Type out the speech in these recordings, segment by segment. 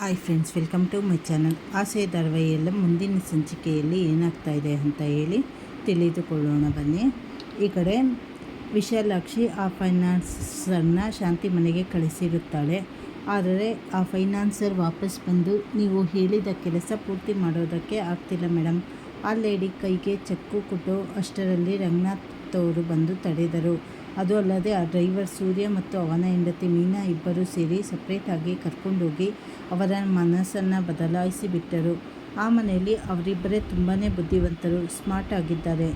Hi friends, welcome to my channel. ಆಸೆ ಧಾರಾವಾಹಿಯೆಲ್ಲ ಮುಂದಿನ ಸಂಚಿಕೆಯಲ್ಲಿ ಏನಾಗ್ತಾ ಇದೆ ಅಂತ ಹೇಳಿ ತಿಳಿದುಕೊಳ್ಳೋಣ ಬನ್ನಿ. ಈ ಕಡೆ ವಿಶಾಲಾಕ್ಷಿ ಆ ಫೈನಾನ್ಸರ್ನ ಶಾಂತಿ ಮನೆಗೆ ಕಳಿಸಿರುತ್ತಾಳೆ. ಆದರೆ ಆ ಫೈನಾನ್ಸರ್ ವಾಪಸ್ ಬಂದು, ನೀವು ಹೇಳಿದ ಕೆಲಸ ಪೂರ್ತಿ ಮಾಡೋದಕ್ಕೆ ಆಗ್ತಿಲ್ಲ ಮೇಡಮ್. ಆ ಲೇಡಿ ಕೈಗೆ ಚೆಕ್ಕು ಕೊಟ್ಟು ಅಷ್ಟರಲ್ಲಿ ರಂಗನಾಥ್ ಅವರು ಬಂದು ತಡೆದರು. ಅದು ಅಲ್ಲದೆ ಆ ಡ್ರೈವರ್ ಸೂರ್ಯ ಮತ್ತು ಅವನ ಹೆಂಡತಿ ಮೀನಾ ಇಬ್ಬರೂ ಸೇರಿ ಸಪ್ರೇಟಾಗಿ ಕರ್ಕೊಂಡೋಗಿ ಅವರ ಮನಸ್ಸನ್ನು ಬದಲಾಯಿಸಿ ಬಿಟ್ಟರು. ಆ ಮನೆಯಲ್ಲಿ ಅವರಿಬ್ಬರೇ ತುಂಬಾ ಬುದ್ಧಿವಂತರು, ಸ್ಮಾರ್ಟ್ ಆಗಿದ್ದಾರೆ.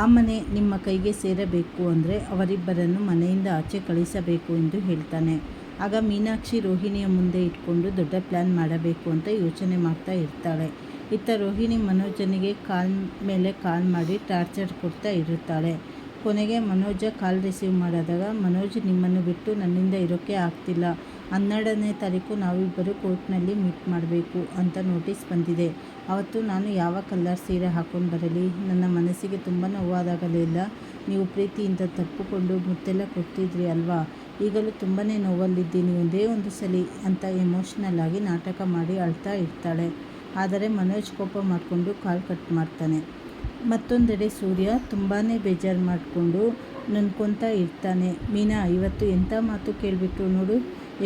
ಆ ಮನೆ ನಿಮ್ಮ ಕೈಗೆ ಸೇರಬೇಕು ಅಂದರೆ ಅವರಿಬ್ಬರನ್ನು ಮನೆಯಿಂದ ಆಚೆ ಕಳಿಸಬೇಕು ಎಂದು ಹೇಳ್ತಾನೆ. ಆಗ ಮೀನಾಕ್ಷಿ ರೋಹಿಣಿಯ ಮುಂದೆ ಇಟ್ಕೊಂಡು ದೊಡ್ಡ ಪ್ಲ್ಯಾನ್ ಮಾಡಬೇಕು ಅಂತ ಯೋಚನೆ ಮಾಡ್ತಾ ಇರ್ತಾಳೆ. ಇತ್ತ ರೋಹಿಣಿ ಮನೋಜನಿಗೆ ಕಾಲ್ ಮೇಲೆ ಕಾಲ್ ಮಾಡಿ ಟಾರ್ಚರ್ ಕೊಡ್ತಾ ಇರುತ್ತಾಳೆ. ಕೊನೆಗೆ ಮನೋಜ ಕಾಲ್ ರಿಸೀವ್ ಮಾಡಿದಾಗ, ಮನೋಜ್, ನಿಮ್ಮನ್ನು ಬಿಟ್ಟು ನನ್ನಿಂದ ಇರೋಕ್ಕೆ ಆಗ್ತಿಲ್ಲ. 12ನೇ ತಾರೀಕು ನಾವಿಬ್ಬರು ಕೋರ್ಟ್ನಲ್ಲಿ ಮೀಟ್ ಮಾಡಬೇಕು ಅಂತ ನೋಟಿಸ್ ಬಂದಿದೆ. ಅವತ್ತು ನಾನು ಯಾವ ಕಲರ್ ಸೀರೆ ಹಾಕ್ಕೊಂಡು ಬರಲಿ? ನನ್ನ ಮನಸ್ಸಿಗೆ ತುಂಬ ನೋವಾದಾಗಲಿಲ್ಲ ನೀವು ಪ್ರೀತಿಯಿಂದ ತಪ್ಪಿಕೊಂಡು ಮುತ್ತೆಲ್ಲ ಕೊಡ್ತಿದ್ರಿ ಅಲ್ವಾ? ಈಗಲೂ ತುಂಬಾ ನೋವಲ್ಲಿದ್ದೀನಿ, ಒಂದೇ ಒಂದು ಸಲ ಅಂತ ಎಮೋಷ್ನಲ್ ಆಗಿ ನಾಟಕ ಮಾಡಿ ಅಳ್ತಾ ಇರ್ತಾಳೆ. ಆದರೆ ಮನೋಜ್ ಕೋಪ ಮಾಡಿಕೊಂಡು ಕಾಲ್ ಕಟ್ ಮಾಡ್ತಾನೆ. ಮತ್ತೊಂದೆಡೆ ಸೂರ್ಯ ತುಂಬಾ ಬೇಜಾರು ಮಾಡಿಕೊಂಡು ನನ್ಕೊತಾ ಇರ್ತಾನೆ. ಮೀನಾ, ಇವತ್ತು ಎಂಥ ಮಾತು ಕೇಳಿಬಿಟ್ಟು ನೋಡು.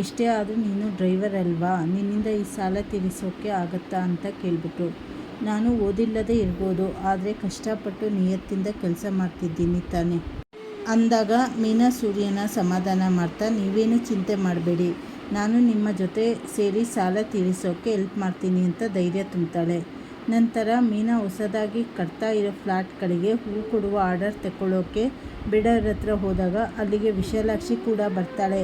ಎಷ್ಟೇ ಆದರೂ ನೀನು ಡ್ರೈವರ್ ಅಲ್ವಾ, ನಿನ್ನಿಂದ ಈ ಸಾಲ ತೀರಿಸೋಕ್ಕೆ ಆಗತ್ತಾ ಅಂತ ಕೇಳಿಬಿಟ್ಟು. ನಾನು ಓದಿಲ್ಲದೆ ಇರ್ಬೋದು, ಆದರೆ ಕಷ್ಟಪಟ್ಟು ನಿಯತ್ತಿಂದ ಕೆಲಸ ಮಾಡ್ತಿದ್ದೀನಿ ತಾನೆ ಅಂದಾಗ ಮೀನಾ ಸೂರ್ಯನ ಸಮಾಧಾನ ಮಾಡ್ತಾ, ನೀವೇನು ಚಿಂತೆ ಮಾಡಬೇಡಿ, ನಾನು ನಿಮ್ಮ ಜೊತೆ ಸೇರಿ ಸಾಲ ತೀರಿಸೋಕ್ಕೆ ಹೆಲ್ಪ್ ಮಾಡ್ತೀನಿ ಅಂತ ಧೈರ್ಯ ತುಂಬ್ತಾಳೆ. ನಂತರ ಮೀನಾ ಹೊಸದಾಗಿ ಕಟ್ತಾ ಇರೋ ಫ್ಲ್ಯಾಟ್ಗಳಿಗೆ ಹೂ ಕೊಡುವ ಆರ್ಡರ್ ತಗೊಳ್ಳೋಕ್ಕೆ ಬಿಡರ್ ಹತ್ರ ಹೋದಾಗ ಅಲ್ಲಿಗೆ ವಿಶಾಲಾಕ್ಷಿ ಕೂಡ ಬರ್ತಾಳೆ.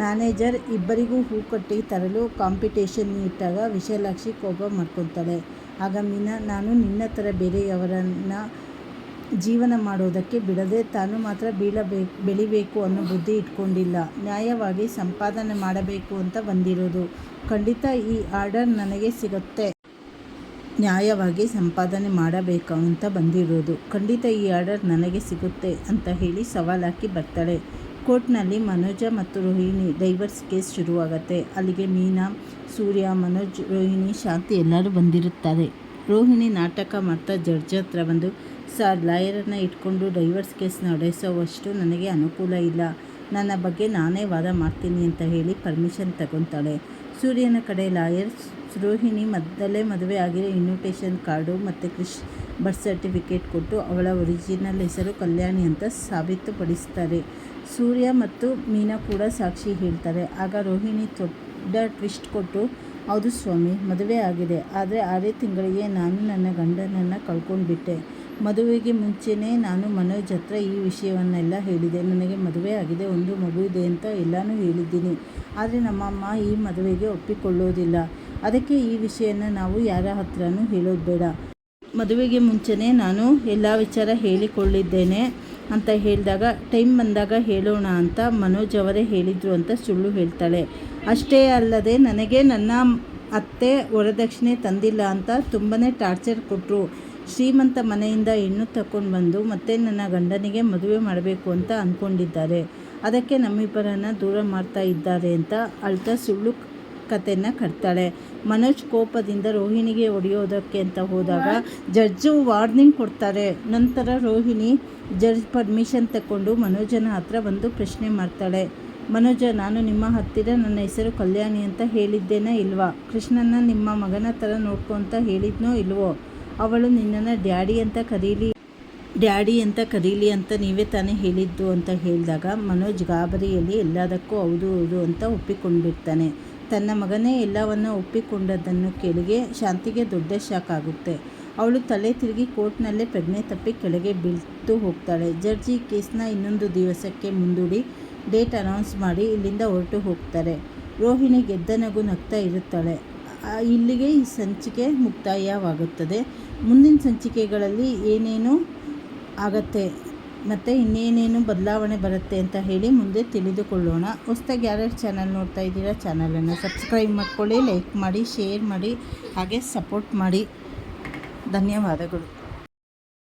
ಮ್ಯಾನೇಜರ್ ಇಬ್ಬರಿಗೂ ಹೂ ಕಟ್ಟಿ ತರಲು ಕಾಂಪಿಟೇಷನ್ ಇಟ್ಟಾಗ ವಿಶಾಲಾಕ್ಷಿ ಕೋಪ ಮಾಡ್ಕೊತಾಳೆ. ಆಗ ಮೀನಾ, ನಾನು ನಿನ್ನ ಥರ ಬೇರೆಯವರನ್ನು ಜೀವನ ಮಾಡೋದಕ್ಕೆ ಬಿಡದೆ ತಾನು ಮಾತ್ರ ಬೆಳಿಬೇಕು ಅನ್ನೋ ಬುದ್ಧಿ ಇಟ್ಕೊಂಡಿಲ್ಲ. ನ್ಯಾಯವಾಗಿ ಸಂಪಾದನೆ ಮಾಡಬೇಕು ಅಂತ ಬಂದಿರೋದು. ಖಂಡಿತ ಈ ಆರ್ಡರ್ ನನಗೆ ಸಿಗುತ್ತೆ. ನ್ಯಾಯವಾಗಿ ಸಂಪಾದನೆ ಮಾಡಬೇಕು ಅಂತ ಬಂದಿರೋದು. ಖಂಡಿತ ಈ ಆರ್ಡರ್ ನನಗೆ ಸಿಗುತ್ತೆ ಅಂತ ಹೇಳಿ ಸವಾಲಾಕಿ ಬರ್ತಾಳೆ. ಕೋರ್ಟ್ನಲ್ಲಿ ಮನೋಜ ಮತ್ತು ರೋಹಿಣಿ ಡೈವರ್ಸ್ ಕೇಸ್ ಶುರುವಾಗುತ್ತೆ. ಅಲ್ಲಿಗೆ ಮೀನಾ, ಸೂರ್ಯ, ಮನೋಜ್, ರೋಹಿಣಿ, ಶಾಂತಿ ಎಲ್ಲರೂ ಬಂದಿರುತ್ತಾರೆ. ರೋಹಿಣಿ ನಾಟಕ ಮಾಡ್ತಾ ಜಡ್ಜ್ ಹತ್ರ ಬಂದು, ಸರ್, ಲಾಯರನ್ನು ಇಟ್ಕೊಂಡು ಡೈವರ್ಸ್ ಕೇಸ್ ನಡೆಸೋವಷ್ಟು ನನಗೆ ಅನುಕೂಲ ಇಲ್ಲ, ನನ್ನ ಬಗ್ಗೆ ನಾನೇ ವಾದ ಮಾಡ್ತೀನಿ ಅಂತ ಹೇಳಿ ಪರ್ಮಿಷನ್ ತಗೊತಾಳೆ. ಸೂರ್ಯನ ಕಡೆ ಲಾಯರ್ ರೋಹಿಣಿ ಮೊದಲೇ ಮದುವೆ ಆಗಿರೋ ಇನ್ವಿಟೇಷನ್ ಕಾರ್ಡು ಮತ್ತು ಬರ್ತ್ ಸರ್ಟಿಫಿಕೇಟ್ ಕೊಟ್ಟು ಅವಳ ಒರಿಜಿನಲ್ ಹೆಸರು ಕಲ್ಯಾಣಿ ಅಂತ ಸಾಬೀತುಪಡಿಸ್ತಾರೆ. ಸೂರ್ಯ ಮತ್ತು ಮೀನಾ ಕೂಡ ಸಾಕ್ಷಿ ಹೇಳ್ತಾರೆ. ಆಗ ರೋಹಿಣಿ ದೊಡ್ಡ ಟ್ವಿಸ್ಟ್ ಕೊಟ್ಟು, ಹೌದು ಸ್ವಾಮಿ, ಮದುವೆ ಆಗಿದೆ, ಆದರೆ 6 ತಿಂಗಳಿಗೆ ನಾನು ನನ್ನ ಗಂಡನನ್ನು ಕಳ್ಕೊಂಡ್ಬಿಟ್ಟೆ. ಮದುವೆಗೆ ಮುಂಚೆನೇ ನಾನು ಮನೋಜ್ ಹತ್ರ ಈ ವಿಷಯವನ್ನೆಲ್ಲ ಹೇಳಿದೆ. ನನಗೆ ಮದುವೆ ಆಗಿದೆ, ಒಂದು ಮಗು ಇದೆ ಅಂತ ಎಲ್ಲನೂ ಹೇಳಿದ್ದೀನಿ. ಆದರೆ ನಮ್ಮಮ್ಮ ಈ ಮದುವೆಗೆ ಒಪ್ಪಿಕೊಳ್ಳೋದಿಲ್ಲ. ಅದಕ್ಕೆ ಈ ವಿಷಯನ ನಾವು ಯಾರ ಹತ್ರನೂ ಹೇಳೋದು ಬೇಡ. ಮದುವೆಗೆ ಮುಂಚೆನೇ ನಾನು ಎಲ್ಲ ವಿಚಾರ ಹೇಳಿಕೊಳ್ಳಿದ್ದೇನೆ ಅಂತ ಹೇಳಿದಾಗ, ಟೈಮ್ ಬಂದಾಗ ಹೇಳೋಣ ಅಂತ ಮನೋಜ್ ಅವರೇ ಹೇಳಿದರು ಅಂತ ಸುಳ್ಳು ಹೇಳ್ತಾಳೆ. ಅಷ್ಟೇ ಅಲ್ಲದೆ ನನಗೆ ನನ್ನ ಅತ್ತೆ ವರದಕ್ಷಿಣೆ ತಂದಿಲ್ಲ ಅಂತ ತುಂಬಾ ಟಾರ್ಚರ್ ಕೊಟ್ಟರು. ಶ್ರೀಮಂತ ಮನೆಯಿಂದ ಹೆಣ್ಣು ತಗೊಂಡು ಬಂದು ಮತ್ತೆ ನನ್ನ ಗಂಡನಿಗೆ ಮದುವೆ ಮಾಡಬೇಕು ಅಂತ ಅಂದ್ಕೊಂಡಿದ್ದಾರೆ. ಅದಕ್ಕೆ ನಮ್ಮಿಬ್ಬರನ್ನು ದೂರ ಮಾಡ್ತಾ ಇದ್ದಾರೆ ಅಂತ ಅಳ್ತಾ ಸುಳ್ಳು ಕತೆಯನ್ನು ಕಟ್ತಾಳೆ. ಮನೋಜ್ ಕೋಪದಿಂದ ರೋಹಿಣಿಗೆ ಹೊಡೆಯೋದಕ್ಕೆ ಅಂತ ಹೋದಾಗ ಜಡ್ಜು ವಾರ್ನಿಂಗ್ ಕೊಡ್ತಾರೆ. ನಂತರ ರೋಹಿಣಿ ಜಡ್ಜ್ ಪರ್ಮಿಷನ್ ತಗೊಂಡು ಮನೋಜನ ಹತ್ರ ಬಂದು ಪ್ರಶ್ನೆ ಮಾಡ್ತಾಳೆ. ಮನೋಜ, ನಾನು ನಿಮ್ಮ ಹತ್ತಿರ ನನ್ನ ಹೆಸರು ಕಲ್ಯಾಣಿ ಅಂತ ಹೇಳಿದ್ದೇನೋ ಇಲ್ವಾ? ಕೃಷ್ಣನ ನಿಮ್ಮ ಮಗನ ಥರ ನೋಡ್ಕೊ ಅಂತ ಹೇಳಿದ್ನೋ ಇಲ್ವೋ? ಅವಳು ನಿನ್ನನ್ನು ಡ್ಯಾಡಿ ಅಂತ ಕರೀಲಿ ಅಂತ ನೀವೇ ತಾನೇ ಹೇಳಿದ್ದು ಅಂತ ಹೇಳಿದಾಗ ಮನೋಜ್ ಗಾಬರಿಯಲ್ಲಿ ಎಲ್ಲದಕ್ಕೂ ಹೌದು ಹೌದು ಅಂತ ಒಪ್ಪಿಕೊಂಡ್ಬಿಡ್ತಾನೆ. ತನ್ನ ಮಗನೇ ಎಲ್ಲವನ್ನು ಒಪ್ಪಿಕೊಂಡದ್ದನ್ನು ಕೇಳಿಗೆ ಶಾಂತಿಗೆ ದೊಡ್ಡ ಶಾಕ್ ಆಗುತ್ತೆ. ಅವಳು ತಲೆ ತಿರುಗಿ ಕೋರ್ಟ್ನಲ್ಲೇ ಪ್ರಜ್ಞೆ ತಪ್ಪಿ ಕೆಳಗೆ ಬೀಳ್ತು ಹೋಗ್ತಾಳೆ. ಜಡ್ಜ್ ಈ ಕೇಸ್ನ ಇನ್ನೊಂದು ದಿವಸಕ್ಕೆ ಮುಂದೂಡಿ ಡೇಟ್ ಅನೌನ್ಸ್ ಮಾಡಿ ಇಲ್ಲಿಂದ ಹೊರಟು ಹೋಗ್ತಾರೆ. ರೋಹಿಣಿ ಗೆದ್ದ ನಗು ನಗ್ತಾ ಇರುತ್ತಾಳೆ. ಇಲ್ಲಿಗೆ ಈ ಸಂಚಿಕೆ ಮುಕ್ತಾಯವಾಗುತ್ತದೆ. ಮುಂದಿನ ಸಂಚಿಕೆಗಳಲ್ಲಿ ಏನೇನು ಆಗತ್ತೆ ಮತ್ತು ಇನ್ನೇನೇನು ಬದಲಾವಣೆ ಬರುತ್ತೆ ಅಂತ ಹೇಳಿ ಮುಂದೆ ತಿಳಿದುಕೊಳ್ಳೋಣ. ಹೊಸದಾಗಿ ಯಾರ್ಯಾರು ಚಾನಲ್ ನೋಡ್ತಾ ಇದ್ದೀರಾ, ಚಾನಲನ್ನು ಸಬ್ಸ್ಕ್ರೈಬ್ ಮಾಡ್ಕೊಳ್ಳಿ, ಲೈಕ್ ಮಾಡಿ, ಶೇರ್ ಮಾಡಿ, ಹಾಗೆ ಸಪೋರ್ಟ್ ಮಾಡಿ. ಧನ್ಯವಾದಗಳು.